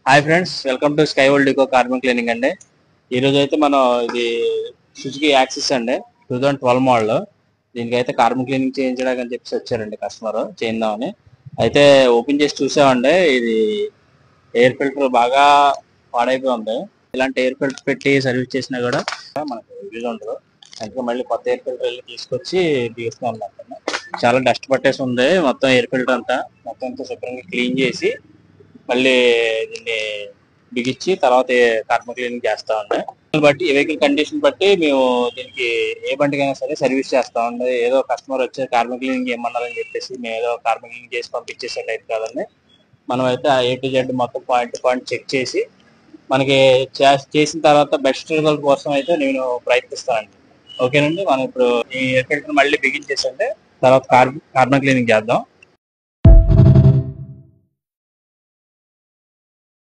Hi friends, welcome to sky world deco carbon cleaning అండి. ఈ రోజు అయితే మనం ఇది సుజుకి యాక్సిస్ అండి 2012 మోడల్. దీనికైతే కార్బన్ క్లీనింగ్ చేయించడానికి అని చెప్పేసి వచ్చారండి కస్టమర్, చేయిందామని. అయితే ఓపెన్ చేసి చూసామండి, ఇది ఎయిర్ ఫిల్టర్ బాగా పాడైపోయింది. ఇలాంటి ఎయిర్ ఫిల్టర్ పెట్టి సర్వీస్ చేసినా కూడా మనకు యూజ్ ఉండదు. అందుకే మళ్ళీ కొత్త ఎయిర్ ఫిల్టర్ వెళ్ళి తీసుకొచ్చి బిగిస్తాం అన్నమాట. చాలా డస్ట్ పట్టేసి ఉంది మొత్తం ఎయిర్ ఫిల్టర్ అంతా. మొత్తం అంతా శుభ్రంగా క్లీన్ చేసి మళ్ళీ దీన్ని బిగించి తర్వాత కార్బన్ క్లీనింగ్ చేస్తామండి. బట్టి వెహికల్ కండిషన్ బట్టి మేము దీనికి ఏ బండికైనా సరే సర్వీస్ చేస్తామండి. ఏదో కస్టమర్ వచ్చే కార్బన్ క్లీనింగ్ ఏమన్నారని చెప్పేసి మేము ఏదో కార్బన్ క్లీనింగ్ చేసి పంపించేసే టైప్ కాదండి. మనం అయితే ఆ A to Z మొత్తం పాయింట్ టు పాయింట్ చెక్ చేసి మనకి చేసిన తర్వాత బెస్ట్ రిజల్ట్ కోసం అయితే నేను ప్రయత్నిస్తానండి. ఓకేనండి, మనం ఇప్పుడు ఈ ఎయిర్ ఫిల్టర్ మళ్ళీ బిగించేసండి తర్వాత కార్బన్ క్లీనింగ్ చేద్దాం.